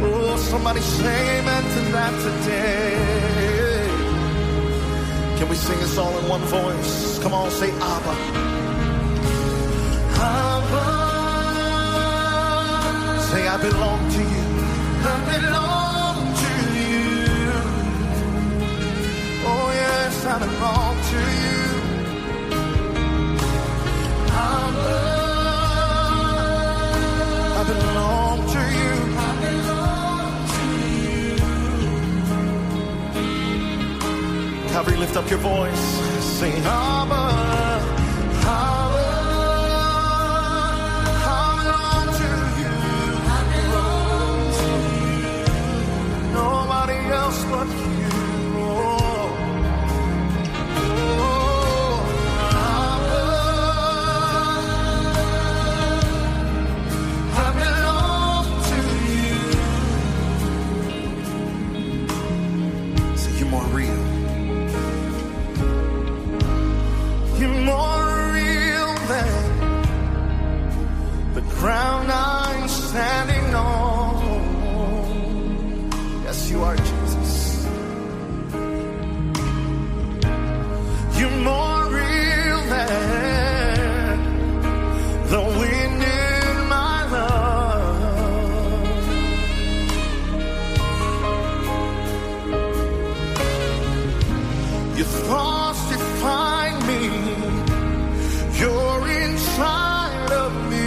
Oh, somebody say amen to that today. Can we sing this all in one voice? Come on, say Abba. Abba. Say I belong to you. I belong to you. Oh yes, I belong to you. Abba. I belong to you. I belong to you. Calvary, lift up your voice. Sing Abba. Abba. I belong to you. I belong to you. Nobody else but you. Ground I'm standing on. Yes, you are, Jesus. You're more real than the wind in my love. Your thoughts define me. You're inside of me.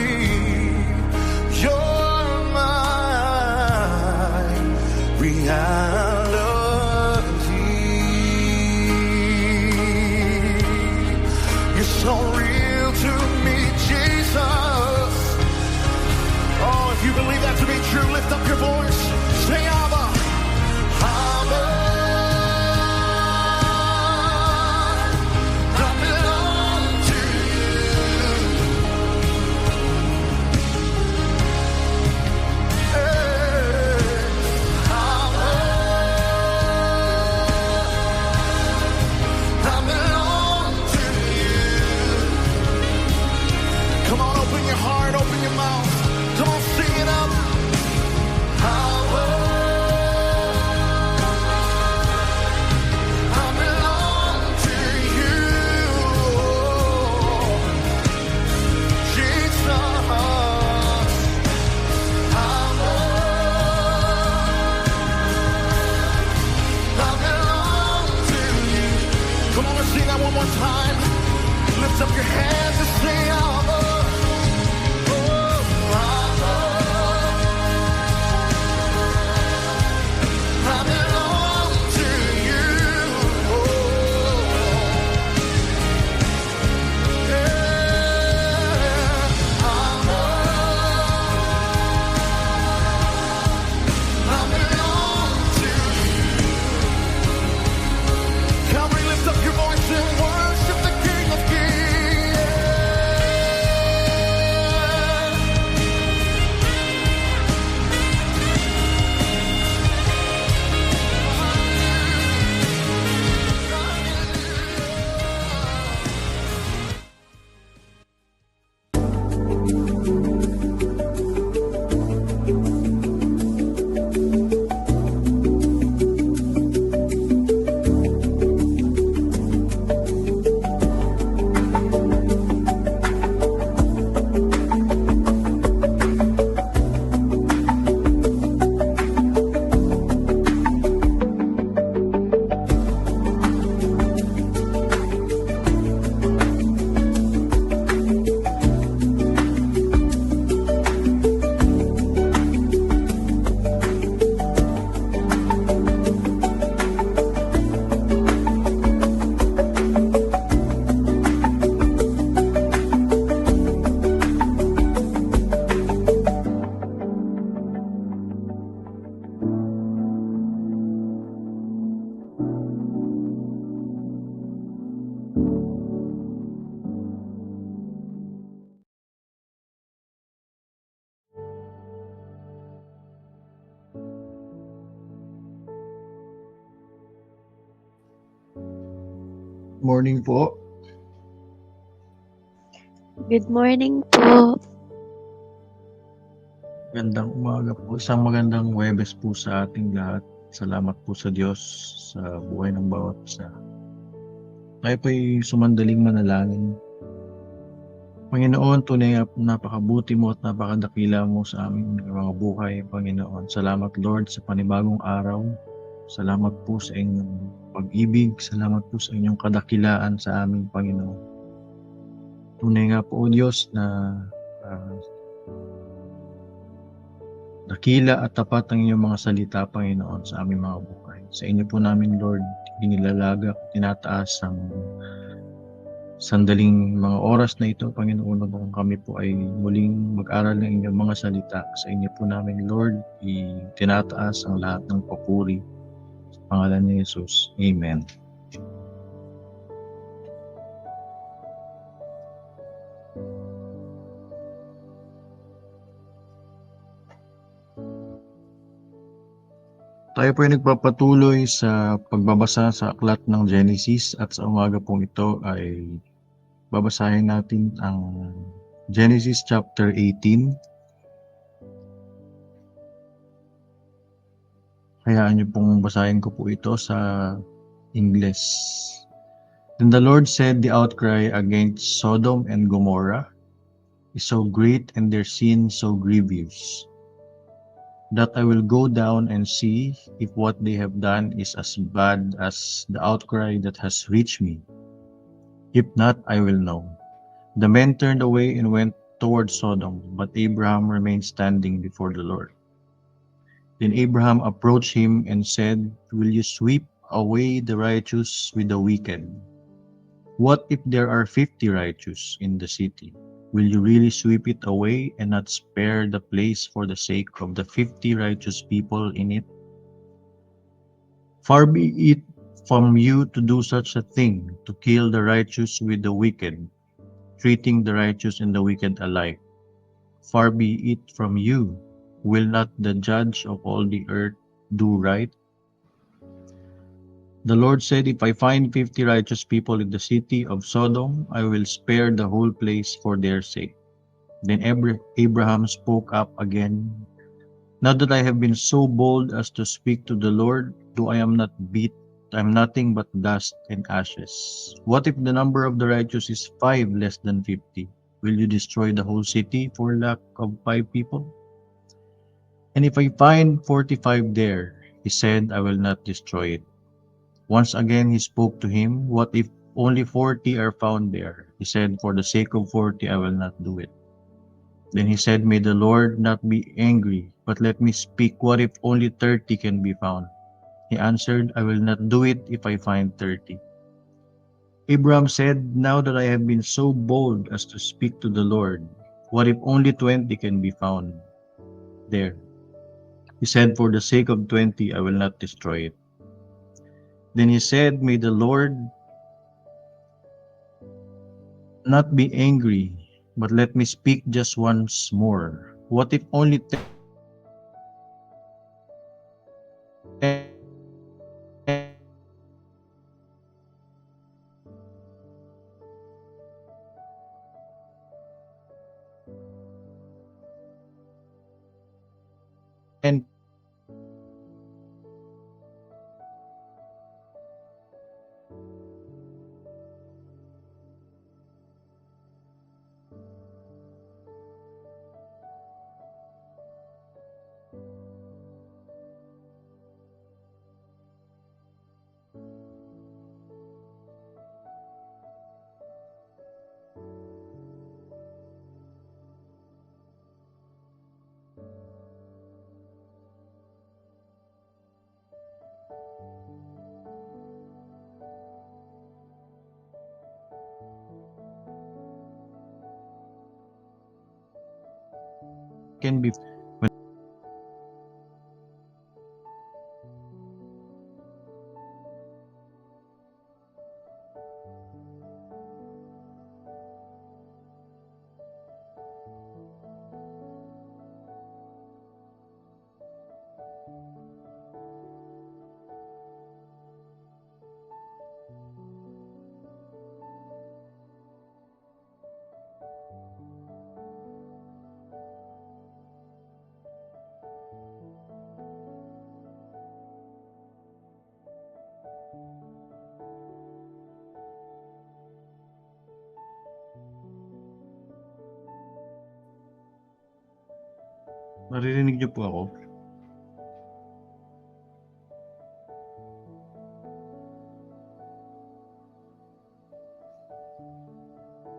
So real to me, Jesus. Oh, if you believe that to be true, lift up your voice. Say Abba. Abba. I belong to you. Hey. Abba. I belong to you. Come on, open your heart, open your mouth. Come on, sing it up. I belong to you, Jesus. I belong to you. Come on, let's sing that one more time. Lift up your hands and sing Abba. Up your voice and worship the King of Kings. Morning po. Good morning po. Magandang umaga po. Isang magandang Huwebes po sa ating lahat. Salamat po sa Diyos sa buhay ng bawat isa. Tayo po'y sumandaling manalangin. Panginoon, tunay nga napakabuti mo at napakadakila mo sa aming mga buhay, Panginoon. Salamat, Lord, sa panibagong araw. Salamat po sa inyong pag-ibig. Salamat po sa inyong kadakilaan sa aming Panginoon. Tunay nga po, O Diyos, na ah, dakila at tapat ang inyong mga salita, Panginoon, sa aming mga buhay. Sa inyo po namin, Lord, inilalaga at tinataas ang sandaling mga oras na ito, Panginoon, upang kami po ay muling mag-aral ng inyong mga salita. Sa inyo po namin, Lord, itinataas ang lahat ng papuri. Sa pangalan ni Jesus. Amen. Tayo po ay nagpapatuloy sa pagbabasa sa aklat ng Genesis at sa umaga pong ito ay babasahin natin ang Genesis chapter 18. Hayaan niyo pong basahin ko po ito sa Ingles. Then the Lord said, the outcry against Sodom and Gomorrah is so great and their sin so grievous, that I will go down and see if what they have done is as bad as the outcry that has reached me. If not, I will know. The men turned away and went toward Sodom, but Abraham remained standing before the Lord. Then Abraham approached him and said, will you sweep away the righteous with the wicked? What if there are 50 righteous in the city? Will you really sweep it away and not spare the place for the sake of the 50 righteous people in it? Far be it from you to do such a thing, to kill the righteous with the wicked, treating the righteous and the wicked alike. Far be it from you. Will not the judge of all the earth do right? The Lord said, if I find 50 righteous people in the city of Sodom, I will spare the whole place for their sake. Then Abraham spoke up again. Now that I have been so bold as to speak to the Lord, though I am not beat, I am nothing but dust and ashes. What if the number of the righteous is 5 less than 50? Will you destroy the whole city for lack of 5 people? And if I find 45 there, he said, I will not destroy it. Once again he spoke to him, what if only 40 are found there? He said, for the sake of 40, I will not do it. Then he said, may the Lord not be angry, but let me speak. What if only 30 can be found? He answered, I will not do it if I find 30. Abraham said, now that I have been so bold as to speak to the Lord, what if only 20 can be found there? He said, for the sake of 20, I will not destroy it. Then he said, may the Lord not be angry, but let me speak just once more. What if only 10 can be Naririnig niyo po ako?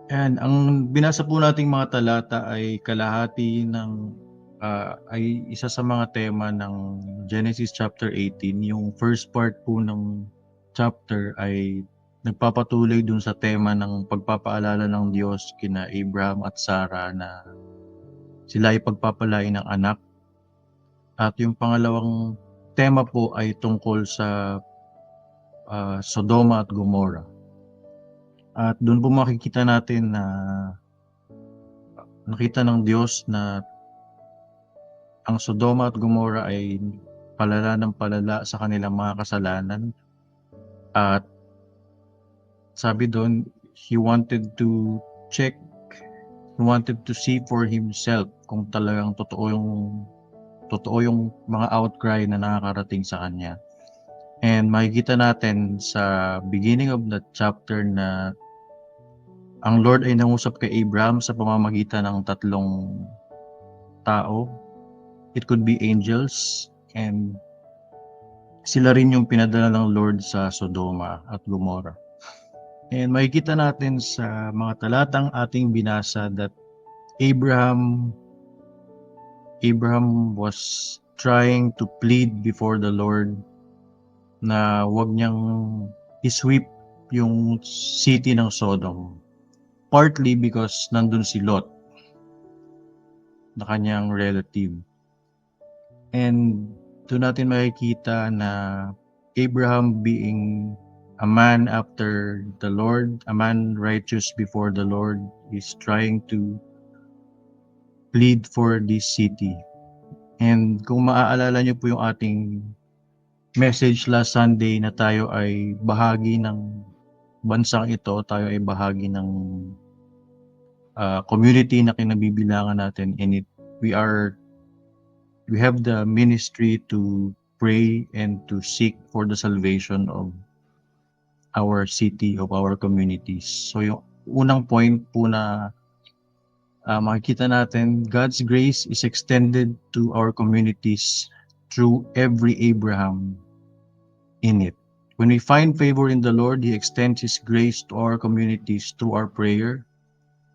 Ayan, ang binasa po nating mga talata ay kalahati ng ay isa sa mga tema ng Genesis chapter 18. Yung first part po ng chapter ay nagpapatuloy dun sa tema ng pagpapaalala ng Diyos kina Abraham at Sarah na sila ay pagpapalain ng anak. At yung pangalawang tema po ay tungkol sa Sodoma at Gomorrah. At doon po makikita natin na nakita ng Diyos na ang Sodoma at Gomorrah ay palala ng palala sa kanilang mga kasalanan. At sabi doon, he wanted to check, he wanted to see for himself kung talagang totoo yung mga outcry na nakakarating sa kanya. And makikita natin sa beginning of that chapter na ang Lord ay nangusap kay Abraham sa pamamagitan ng tatlong tao. It could be angels, and sila rin yung pinadala ng Lord sa Sodoma at Gomorrah. And makikita natin sa mga talatang ating binasa that Abraham was trying to plead before the Lord na wag niyang isweep yung city ng Sodom. Partly because nandun si Lot, na kanyang relative. And doon natin makikita na Abraham being a man after the Lord, a man righteous before the Lord, is trying to plead for this city. And kung maaalala niyo po yung ating message last Sunday na tayo ay bahagi ng bansang ito, tayo ay bahagi ng community na kinabibilangan natin in it. We have the ministry to pray and to seek for the salvation of our city, of our communities. So yung unang point po na makikita natin, God's grace is extended to our communities through every Abraham in it. When we find favor in the Lord, He extends His grace to our communities through our prayer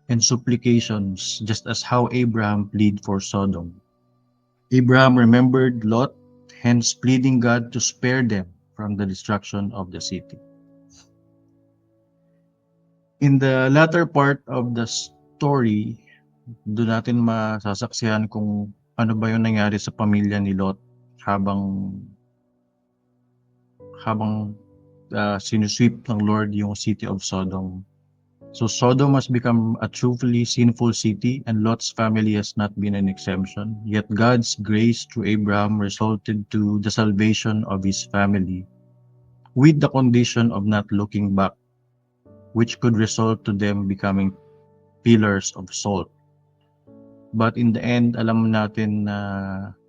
and supplications, just as how Abraham pleaded for Sodom. Abraham remembered Lot, hence pleading God to spare them from the destruction of the city. In the latter part of the story, doon natin masasaksihan kung ano ba yung nangyari sa pamilya ni Lot habang sinusweep ng Lord yung city of Sodom. So Sodom has become a truly sinful city, and Lot's family has not been an exemption. Yet God's grace through Abraham resulted to the salvation of his family, with the condition of not looking back, which could result to them becoming pillars of salt. But in the end, alam natin na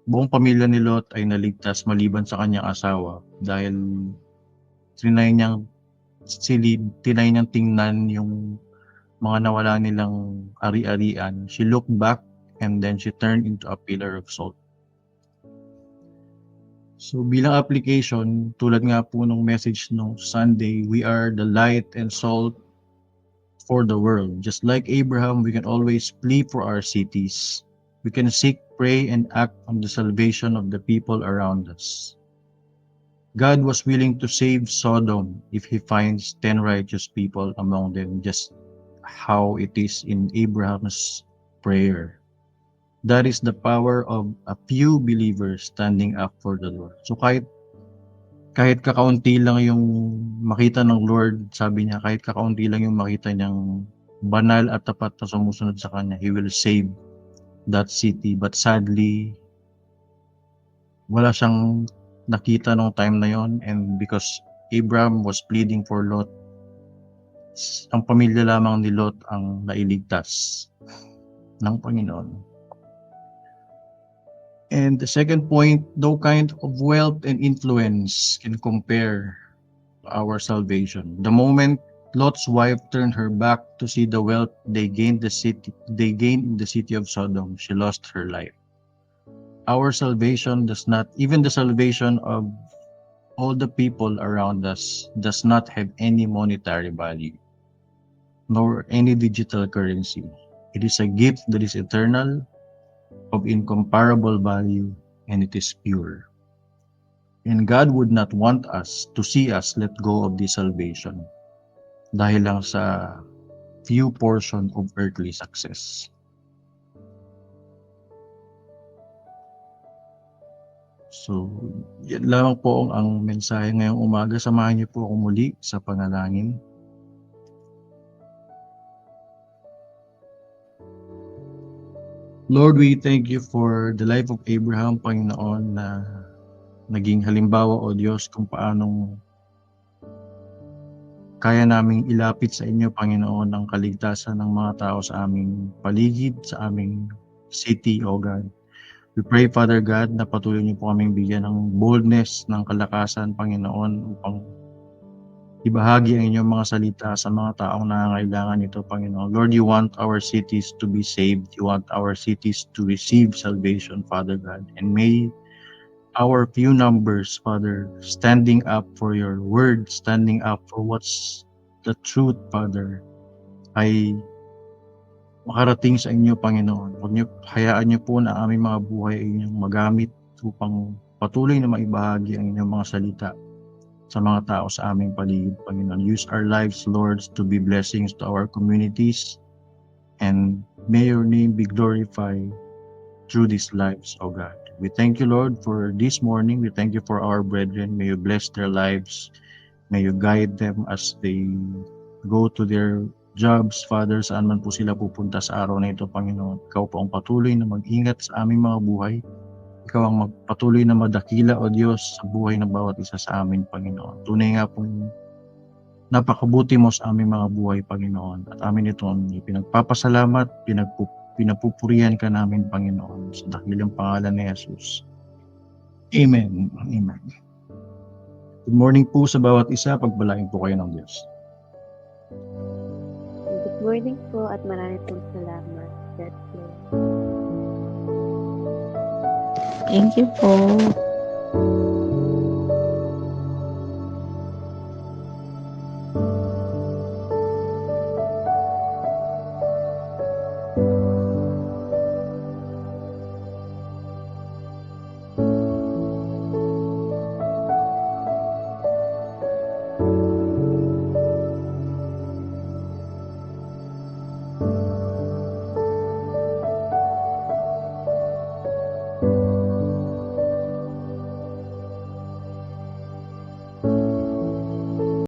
buong pamilya ni Lot ay naligtas maliban sa kanyang asawa dahil tinay niyang tingnan yung mga nawala nilang ari-arian. She looked back and then she turned into a pillar of salt. So bilang application, tulad nga po ng message nung Sunday, we are the light and salt for the world. Just like Abraham, we can always plead for our cities. We can seek, pray, and act on the salvation of the people around us. God was willing to save Sodom if He finds 10 righteous people among them, just how it is in Abraham's prayer. That is the power of a few believers standing up for the Lord. So kahit kakaunti lang yung makita ng Lord, sabi niya, kahit kakaunti lang yung makita niyang banal at tapat na sumusunod sa Kanya, He will save that city. But sadly, wala siyang nakita nung time na yon, and because Abraham was pleading for Lot, ang pamilya lamang ni Lot ang nailigtas ng Panginoon. And the second point, no kind of wealth and influence can compare to our salvation. The moment Lot's wife turned her back to see the wealth they gained in the city of Sodom, she lost her life. our salvation does not, even the salvation of all the people around us, does not have any monetary value, nor any digital currency. It is a gift that is eternal, of incomparable value, and it is pure. And God would not want us to see us let go of this salvation dahil lang sa few portion of earthly success. So, yan lamang po ang mensahe ngayong umaga. Samahan niyo po ako muli sa panalangin. Lord, we thank you for the life of Abraham, Panginoon, na naging halimbawa, O Diyos, kung paanong kaya naming ilapit sa inyo, Panginoon, ang kaligtasan ng mga tao sa aming paligid, sa aming city, O God. We pray, Father God, na patuloy niyo po kaming bigyan ng boldness, ng kalakasan, Panginoon, upang ibahagi ang inyong mga salita sa mga taong nangangailangan nito, Panginoon. Lord, you want our cities to be saved. You want our cities to receive salvation, Father God. And may our few numbers, Father, standing up for your word, standing up for what's the truth, Father, ay makarating sa inyo, Panginoon. Hayaan niyo po na aming mga buhay ay inyong magamit upang patuloy na maibahagi ang inyong mga salita sa mga tao sa aming paligid, Panginoon. Use our lives, Lord, to be blessings to our communities, and may your name be glorified through these lives, O God. We thank you, Lord, for this morning. We thank you for our brethren. May you bless their lives. May you guide them as they go to their jobs, Father, saan man po sila pupunta sa araw na ito, Panginoon. Ikaw po ang patuloy na mag-ingat sa aming mga buhay. Ikaw ang magpatuloy na madakila, O Diyos, sa buhay ng bawat isa sa amin, Panginoon. Tunay nga pong napakabuti mo sa aming mga buhay, Panginoon. At amin itong pinagpapasalamat, pinapupurihan ka namin, Panginoon, sa dakilang pangalan ni Jesus. Amen. Amen. Good morning po sa bawat isa. Pagpalain po kayo ng Diyos. Good morning po at marami pong salamat. God bless. Thank you po.